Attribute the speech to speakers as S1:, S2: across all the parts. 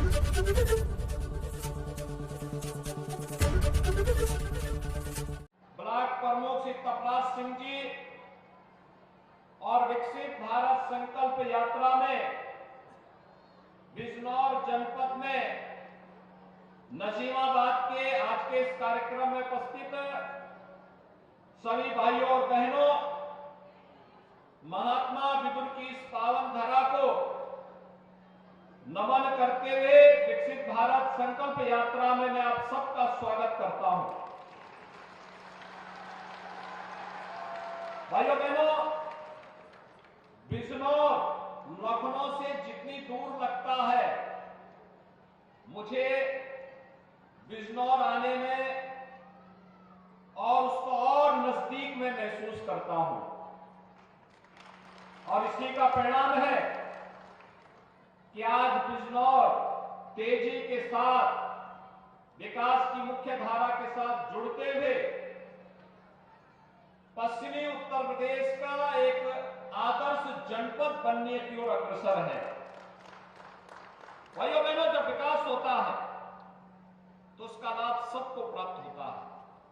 S1: Block प्रमुख श्री तपराज सिंह जी और विकसित भारत संकल्प यात्रा में बिजनौर जनपद में नजीमाबाद के आज के इस कार्यक्रम में उपस्थित सभी भाइयों और बहनों, महात्मा विदुर की इस पावन धरा को नमन करते हुए विकसित भारत संकल्प यात्रा में मैं आप सबका स्वागत करता हूं। भाइयों बहनों, बिजनौर लखनऊ से जितनी दूर लगता है, मुझे बिजनौर आने में और उसको और नजदीक में महसूस करता हूं, और इसी का परिणाम है कि आज बिजनौर तेजी के साथ विकास की मुख्य धारा के साथ जुड़ते हुए पश्चिमी उत्तर प्रदेश का एक आदर्श जनपद बनने की ओर अग्रसर है। भाइयों बहनों, जब विकास होता है तो उसका लाभ सबको प्राप्त होता है,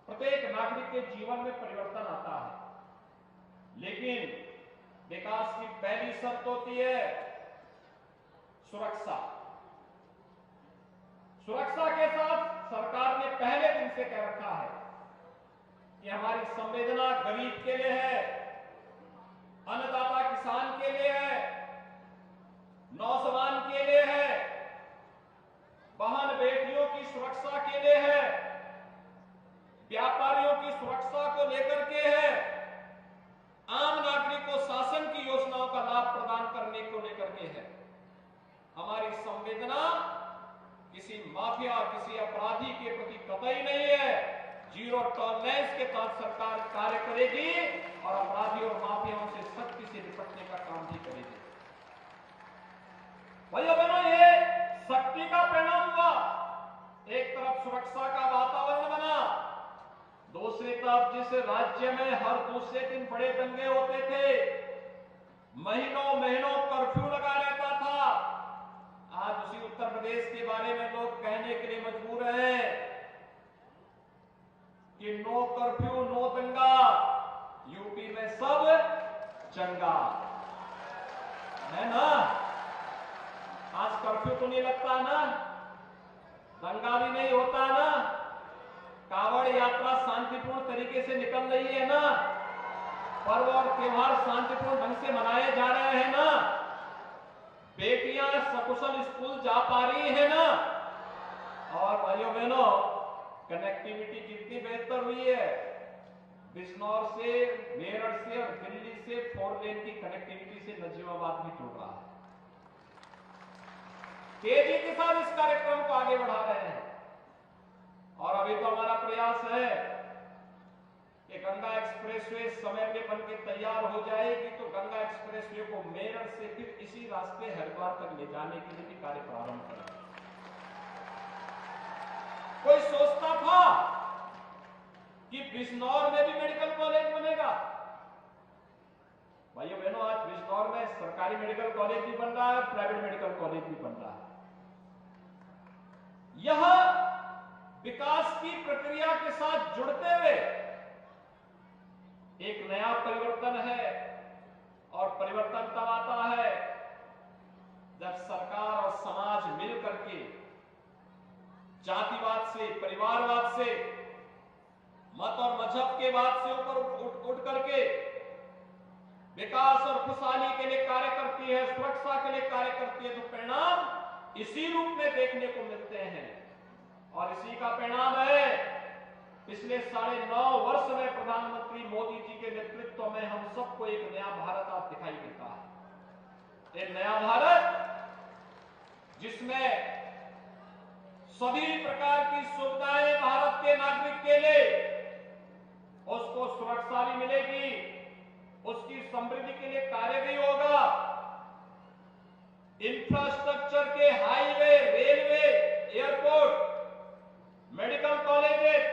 S1: प्रत्येक नागरिक के जीवन में परिवर्तन आता है, लेकिन विकास की पहली शर्त होती है सुरक्षा। सुरक्षा के साथ सरकार ने पहले दिन से कह रखा है कि हमारी संवेदना गरीब के लिए है, अन्नदाता किसान के लिए है, नौजवान के लिए है, बहन बेटियों की सुरक्षा के लिए है, व्यापारियों की सुरक्षा को लेकर के है, आम नागरिक को शासन की योजनाओं का लाभ प्रदान करने को लेकर के है। हमारी संवेदना किसी माफिया, किसी अपराधी के प्रति कतई नहीं है। जीरो टॉलरेंस के तहत सरकार कार्य करेगी और अपराधियों और माफियाओं से सख्ती से निपटने का काम भी करेगी। भाइयों बहनों, ये शक्ति का परिणाम हुआ। एक तरफ सुरक्षा का वातावरण बना, दूसरी तरफ जिस राज्य में हर दूसरे दिन बड़े दंगे होते थे, महीनों महीनों कर्फ्यू लगा रहता था, आज उसी उत्तर प्रदेश के बारे में लोग कहने के लिए मजबूर हैं कि नो कर्फ्यू नो दंगा, यूपी में सब चंगा है ना। आज कर्फ्यू तो नहीं लगता ना, दंगा भी नहीं होता ना, कांवड़ यात्रा शांतिपूर्ण तरीके से निकल रही है ना, पर्व और त्योहार शांतिपूर्ण ढंग से मनाए जा रहे हैं ना, बेटियां सकुशल स्कूल जा पा रही है ना, और भाइयों बहनों, कनेक्टिविटी कितनी बेहतर हुई है। बिजनौर से, मेरठ से और दिल्ली से 4 लेन की कनेक्टिविटी से नजीमाबाद भी जुड़ रहा है। तेजी के साथ इस कार्यक्रम को आगे बढ़ा रहे हैं, और अभी तो हमारा प्रयास है कि गंगा एक्सप्रेसवे समय पे बनके तैयार हो जाएगी तो गंगा एक्सप्रेसवे को मेरठ से फिर इसी रास्ते हरिद्वार तक ले जाने के लिए भी कार्य प्रारंभ करेंगे। कोई सोचता था कि बिजनौर में भी मेडिकल कॉलेज बनेगा? भाइयों बहनों, आज बिजनौर में सरकारी मेडिकल कॉलेज भी बन रहा है, प्राइवेट मेडिकल कॉलेज भी बन रहा है। यह विकास की प्रक्रिया के साथ जुड़ते हुए एक नया परिवर्तन है, और परिवर्तन तब आता है जब सरकार और समाज मिलकर के जातिवाद से, परिवारवाद से, मत और मजहब के बाद से ऊपर उठ करके विकास और खुशहाली के लिए कार्य करती है, सुरक्षा के लिए कार्य करती है, तो परिणाम इसी रूप में देखने को मिलते हैं। और इसी का परिणाम है पिछले 9.5 वर्ष में प्रधानमंत्री मोदी जी के नेतृत्व में हम सबको एक नया भारत आज दिखाई देता है। एक नया भारत जिसमें सभी प्रकार की सुविधाएं भारत के नागरिक के लिए, उसको सुरक्षा भी मिलेगी, उसकी समृद्धि के लिए कार्य भी होगा, इंफ्रास्ट्रक्चर के highway, railway, airport, medical colleges,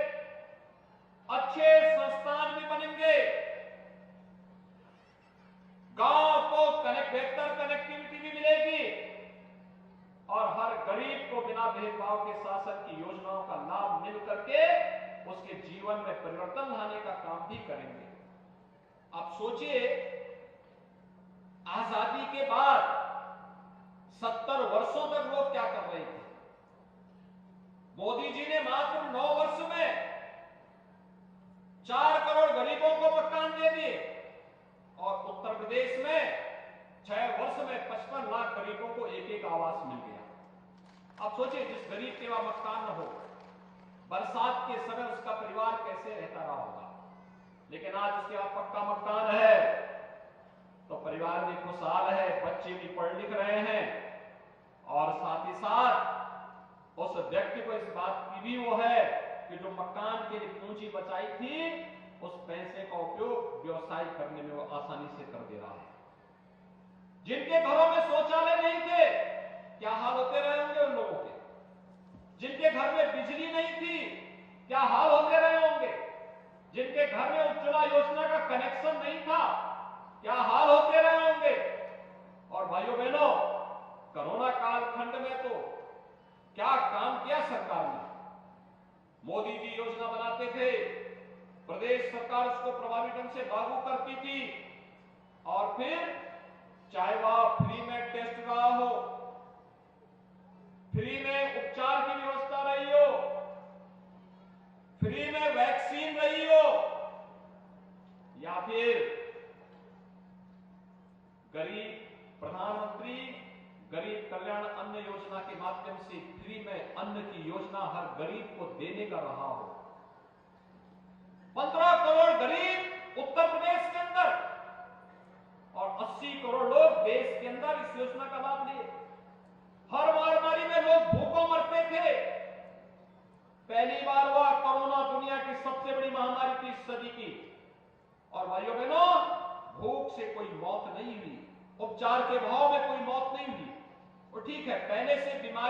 S1: अच्छे संस्थान भी बनेंगे, गांव को बेहतर कनेक्टिविटी भी मिलेगी, और हर गरीब गरीब को बिना भेदभाव के शासन की योजनाओं का लाभ मिल करके उसके जीवन में परिवर्तन लाने का काम भी करेंगे। आप सोचिए, आजादी के बाद 70 वर्षों तक लोग क्या कर रहे थे। मोदी जी ने मात्र 9 वर्ष में 4 करोड़ गरीबों को मकान दे दिए और उत्तर प्रदेश में 6 वर्ष में 55 लाख गरीबों को एक एक आवास मिल गया। आप सोचिए, जिस गरीब के वहां मकान न हो, बरसात के समय उसका परिवार कैसे रहता रहा होगा। लेकिन आज उसके वहां पक्का मकान है तो परिवार भी खुशहाल है, बच्चे भी पढ़ लिख रहे हैं और साथ ही साथ उस व्यक्ति को इस बात की भी वो है कि जो मकान के लिए पूंजी बचाई थी उस पैसे का उपयोग व्यवसाय करने में वो आसानी से कर दे रहा है। जिनके घरों में शौचालय नहीं थे, क्या हाल होते रहे होंगे उन लोगों के। जिनके घर में बिजली नहीं थी, क्या हाल होते रहे होंगे। जिनके घर में उज्ज्वला योजना का कनेक्शन नहीं था, क्या हाल होते रहे होंगे। और भाइयों बहनों, कोरोना कालखंड में तो क्या काम किया सरकार ने। मोदी जी योजना बनाते थे, प्रदेश सरकार उसको प्रभावी ढंग से लागू करती थी और फिर चाहे वह फ्री में टेस्ट रहा हो, फ्री में उपचार की व्यवस्था रही हो, फ्री में वैक्सीन रही हो, या फिर गरीब प्रधानमंत्री गरीब कल्याण अन्न योजना के माध्यम से फ्री में अन्न की योजना हर गरीब को देने का रहा हो। 15 करोड़ गरीब उत्तर प्रदेश के अंदर और 80 करोड़ लोग देश के अंदर इस योजना का लाभ लिए। हर महामारी में लोग भूखों मरते थे। पहली बार हुआ कोरोना दुनिया की सबसे बड़ी महामारी थी इस सदी की, और भाइयों बहनों, भूख से कोई मौत नहीं हुई, उपचार के अभाव में कोई मौत नहीं हुई। और ठीक है, पहले से बीमारी